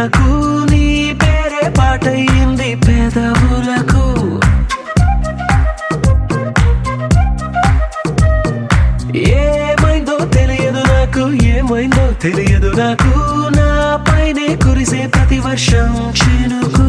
నాకు నీ పేరే పాటయింది పెదవులకు. ఏమైందో తెలియదు నాకు, ఏమైందో తెలియదు నాకు, నా పైనే కురిసే ప్రతి వర్షం చినుకు.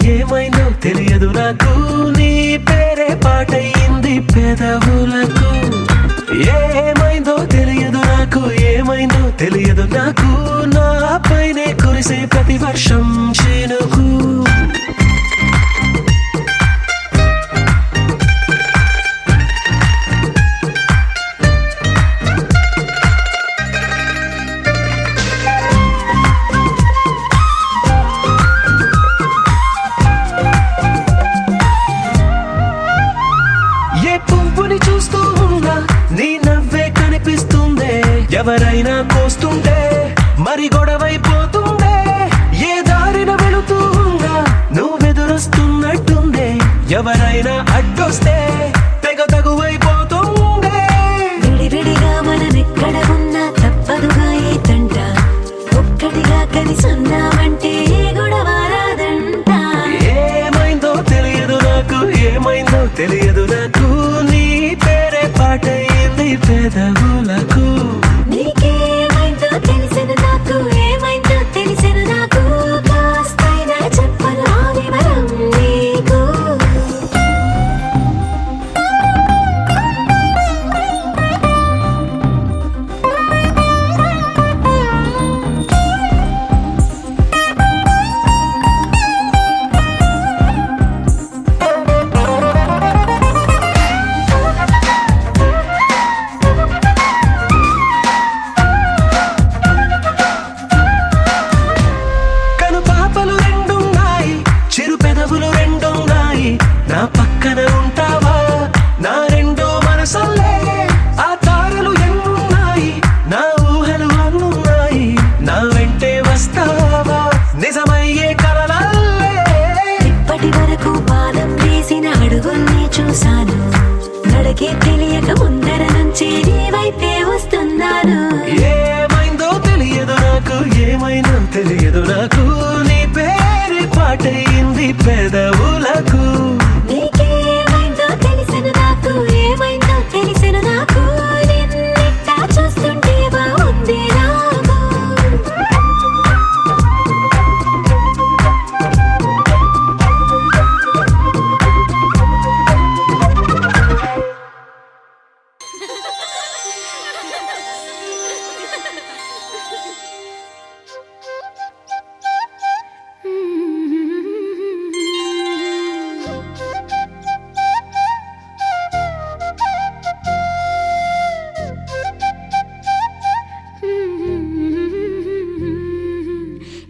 ఏమైందో తెలియదు నాకు నీ పేరే పాటయింది పెదవులకు. ఏమైందో తెలియదు నాకు, ఏమైందో తెలియదు నాకు, నా పైనే కురిసే ప్రతి వర్షం చినుకు. పువ్వుని చూస్తూ ఉన్నా నీ నవ్వే కనిపిస్తుందే, ఎవరైనా కోస్తుంటే మరి గొడవైపోతుందే, ఏ దారిన వెళుతూ ఉన్నా నువ్వెదురొస్తున్నట్టుందే, ఎవరైనా అడ్డొస్తే తెగ తగువైపోతుందే. విడివిడిగా మనమెక్కడ ఉన్నా తప్పదుగా ఈ తంట, ఒక్కటిగా కలిసున్నామంటే గొడవ రాదంట. ఏమైందో తెలియదు నాకు, ఏమైందో తెలియదు నాకు, నీ పేరే పాటయింది పెదవులకు. నీకేమైందో తెలిసెను నాకు, ఏమైందో తెలిసెను నాకు, కాస్తైనా చెప్పను ఆ వివరం నీకు. నా పక్కన ఉంటావా నా రెండో మనసల్లే, ఆ తారలు ఎన్నున్నాయి నా ఊహలు అన్నున్నాయి, నా వెంటే వస్తావా నిజమయ్యే కలలల్లే. ఇప్పటి వరకు పాదం వేసిన అడుగుల్ని చూశాను, నడకే తెలియక ముందర నుంచి నీ వైపే వస్తున్నాను. ఏమైందో తెలియదు నాకు, ఏమైందో తెలియదు నాకు, నీ పేరే పాటయింది పెదవులకు. నీకేమైందో తెలిసెను నాకు, ఏమైందో తెలిసెను నాకు, నిన్నిట్టా చూస్తుంటే బాగుంది నాకు.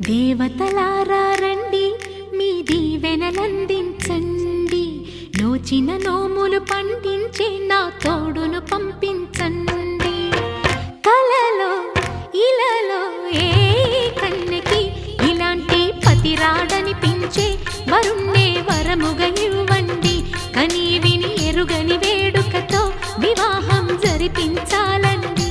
దేవతలారా రండి, మీ దీవెనలందించండి, నోచిన నోములు పండించే నా తోడును పంపించండి. కలలో ఇలలో ఏ కన్నెకి ఇలాంటి పతి రాడనిపించే వరుణ్ణే వరముగా ఇవ్వండి, కని విని ఎరుగని వేడుకతో వివాహం జరిపించాలండి.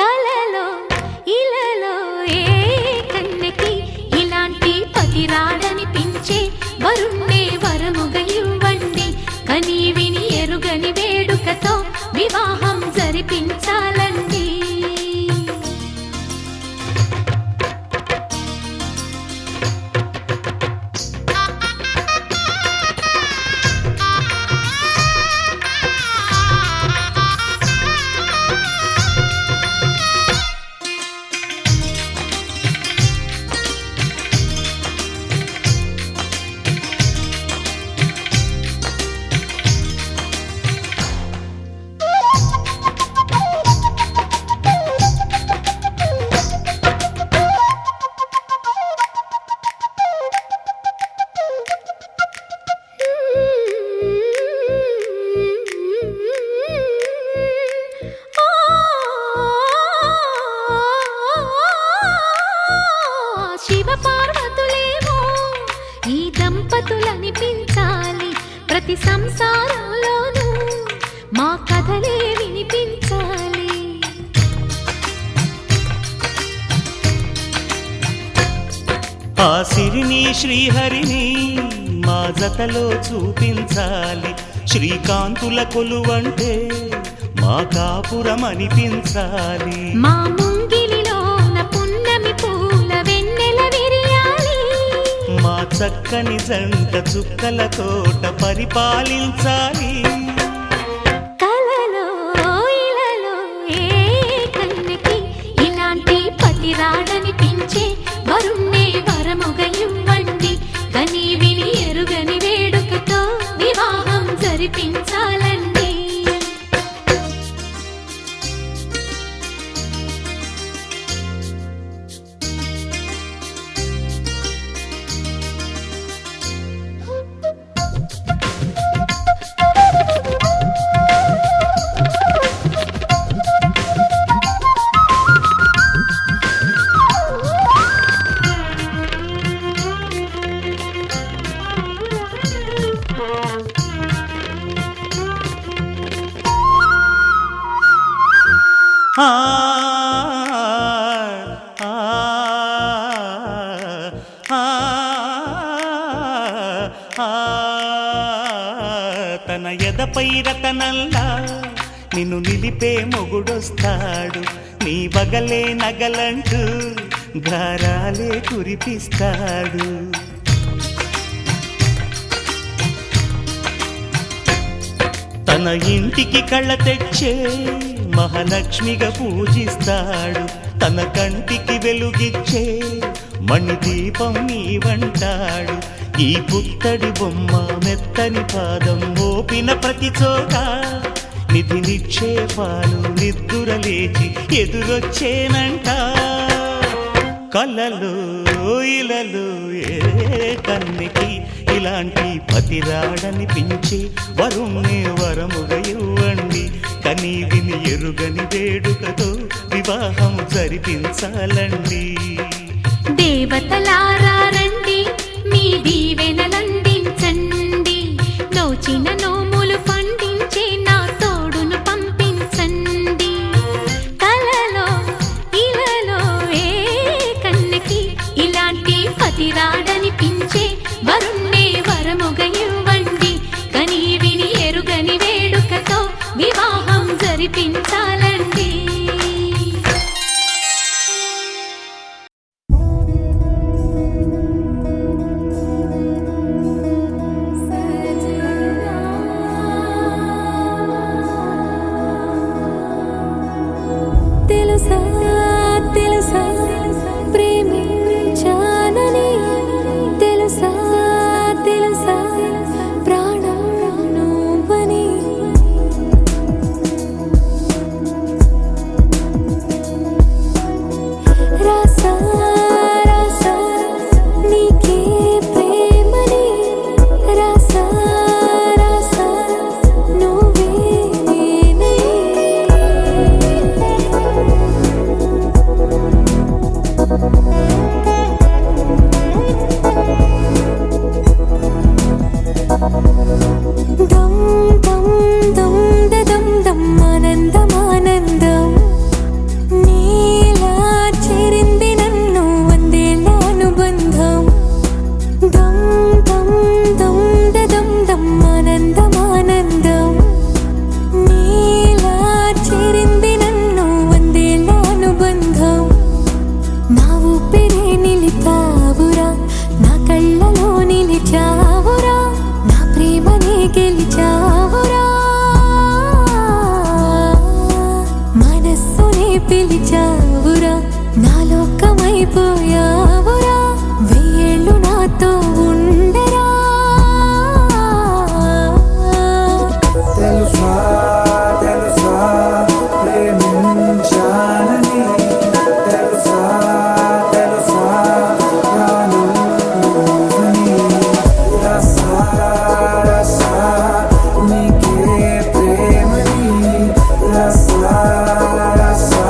కలలో ఇలలో ఏ కన్నెకి ఇలాంటి పతి రాడనిపించే వరుణ్ణే వరముగా ఇవ్వండి, కని విని ఎరుగని వేడుకతో వివాహం జరిపించాలండి. శివ పార్వతులేమో ఈ దంపతులనిపించాలి. ప్రతి సంసారంలోనూ మా కథలే వినిపించాలి. ఆ సిరిని శ్రీహరిని మా జతలో చూపించాలి. శ్రీకాంతుల కొలువంటే మా కాపురం అనిపించాలి. మా ముంగిలిలోన పున్నమి పూల వెన్నెల విరియాలి. మా చక్కని జంట చుక్కల తోట పరిపాలించాలి. కలలో ఇలలో ఏ కన్నెకి ఇలాంటి పతి రాడనిపించే వరుణ్ణే వరముగా ఇవ్వండి. కని విని ఎరుగని వేడుకతో వివాహం జరిపించాలండి. ఆ ఆ ఆ తన ఎదపై రతనల్లా నిన్ను నిలిపే మొగుడొస్తాడు. నీ వగలే నగలంటూ గారాలే కురిపిస్తాడు. తన ఇంటికి కళ్ళ తెచ్చే మహాలక్ష్మిగా పూజిస్తాడు. తన కంటికి వెలుగిచ్చే మణిదీపం నీవంటాడు. ఈ పుత్తడి బొమ్మ మెత్తని పాదం మోపిన ప్రతి చోట నిధి నిక్షేపాలు నిద్దురలేచి ఎదురొచ్చేనంట. కలలో ఇలలో ఏ కన్నెకి ఇలాంటి పతి రాడనిపించి వరుణ్ణే వరముగా ఇవ్వండి. కని విని ఎరుగని వేడుకతో వివాహం జరిపించాలండి. దేవతలారా రండి, మీ దీవెనలందించండి. నోచిన నోములు పండించే నా తోడును పంపించండి. కలలో ఇలలో ఏ కన్నెకి ఇలాంటి పతి రాడనిపించే వరుణ్ణే వరముగా ఇవ్వండి. కని విని ఎరుగని వేడుకతో వివాహం జరిపించాలండి. తెలుసా తెలుసా ప్రేమించానని, తెలుసా తెలుసా ప్రాణం నువ్వని. రాసా రాసా నీకే ప్రేమని, రాసా రాసా నువ్వే నేనై. దమ్ దమ్ దమ్ దమ్ దమ్ ఆనందం ఆనందం నీలా చేరింది నన్ను వందేళ్ళ అనుబంధం. దమ్ దమ్ దమ్ దమ్ దమ్ ఆనందం ఆనందం నీలా చేరింది నన్ను వందేళ్ళ అనుబంధం. నా ఊపిరే నిలిపావురా, నా కళ్ళలో నిలిచావురా, నా ప్రేమనే గెలిచావురా, మనస్సునే పిలిచావురా, నా లోకమైపోయావురా, వెయ్యేళ్ళు నాతో ఉండరా. తెలుసా తెలుసా ప్రేమించానని, తెలుసా తెలుసా ప్రాణం నువ్వని. రసా రసా నీకే ప్రేమని, రసా రసా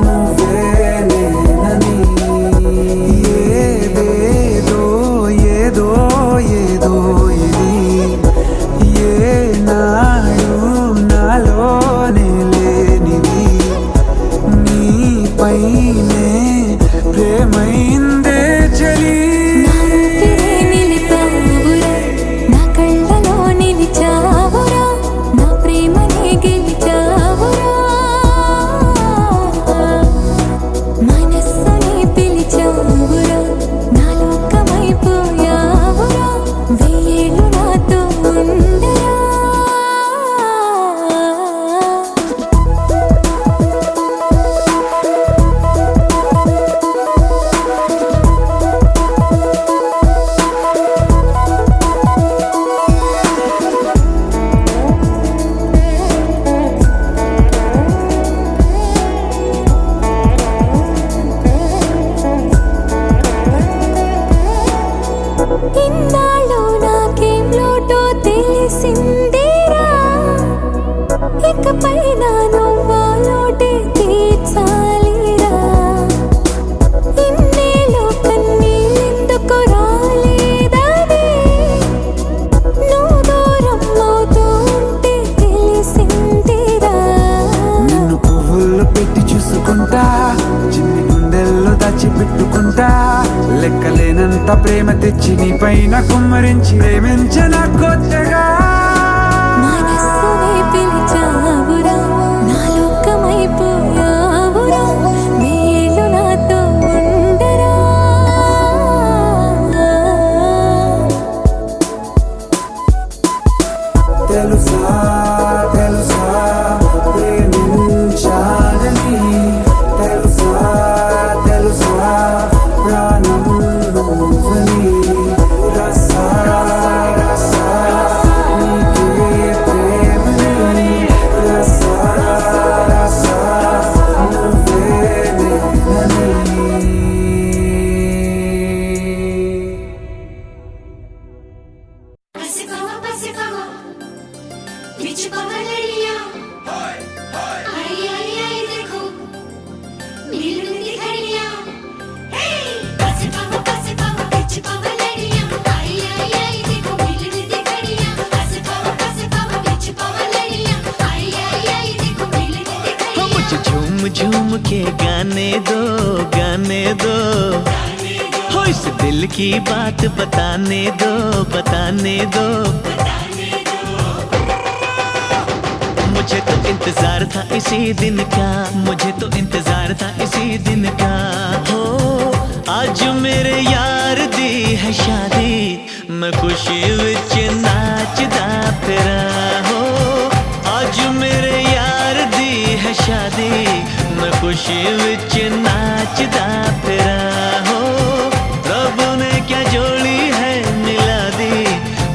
నువ్వే నేనని. ప్రేమైందే చలి నా ఊపిరే నిలిపావురా, నా కళ్ళలో నిలిచావురా, నా ప్రేమనే గెలిచావురా, మనస్సుని పిలిచావురా, నా లోకమైపోయావురా, వెయ్యేళ్ళు నాతో ఉండరా. ఇన్నాళ్ళు నాకేం లోటో తెలిసిందిరా, ఇకపై నా నువ్వా లోటే తీర్చాలిరా. ఇన్నేళ్ళు కన్నీళ్ళెందుకు రాలేదని నువ్వు దూరం అవుతూ ఉంటే తెలిసిందిరా. నిన్ను పువ్వుల్లో పెట్టి చూసుకుంటా, చిన్ని గుండెల్లో దాచిపెట్టుకుంటా, లెక్కలేనంత ప్రేమ తెచ్చి నీ పైన కుమ్మరించి ప్రేమించిన కొత్తగా మనస్సునే పిలిచావురా, నా లోకమైపోయావురా, వెయ్యేళ్ళు నాతో ఉండరా. తెలుసా తెలుసా ప్రేమించాలని, తెలుసా తెలుసా ప్రాణం నువ్వని, రసా రసా నీకే ప్రేమని, రసా రసా నువ్వే నేనని. పసిపావ పసిపావ విచ్చుకోవలయ్యా आई आई आई देखो मिलने की घड़ियां पसिपाव विच्चुकोवलయ్యా आई आई आई देखो मिलने की घड़ियां पसिपाव विच्चुकोवलయ్యా आई आई आई देखो मिलने की घड़ियां मुझे झूम झूम के गाने दो हो इस दिल की बात बताने दो मुझे तो इंतजार था इसी दिन का, मुझे तो इंतजार था इसी दिन का। हो आज मेरे यार दी है शादी, मैं खुशी विच नाचदा फिरा। हो आज मेरे यार दी है शादी, मैं खुशी विच नाचदा फिरा। हो रब ने क्या जोड़ी है मिला दी,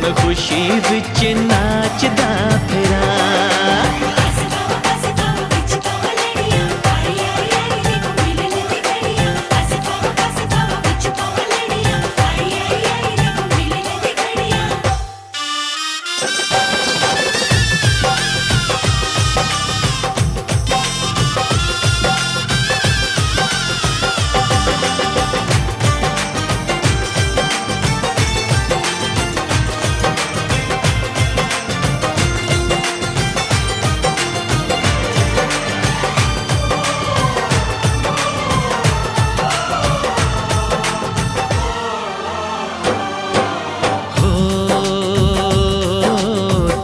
मैं खुशी विच नाचदा फिरा। पसिपाव विच्चुकोवलయ్యా आई आई आई देखो मिलने की घड़ियां पसिपाव विच्चुकोवलయ్యా आई आई आई देखो मिलने की घड़ियां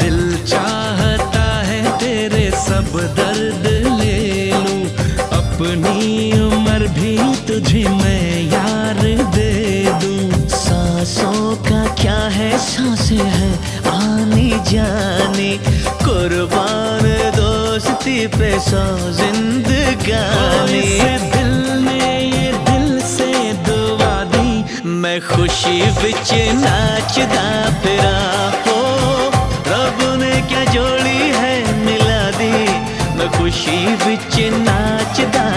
दिल चाहता है तेरे सब दर्द ले लूं, अपनी उम्र भी तुझे मैं यार दे दूं। सांसों का क्या है सांसें हैं आनी जानी, कुर्बान दोस्ती पे सौ जिंदगानी। दिल ने ये दिल से दुआ दी, मैं खुशी विच नाचदा फिरा। हो रब ने क्या जोड़ी है मिला दी, मैं खुशी विच नाचदा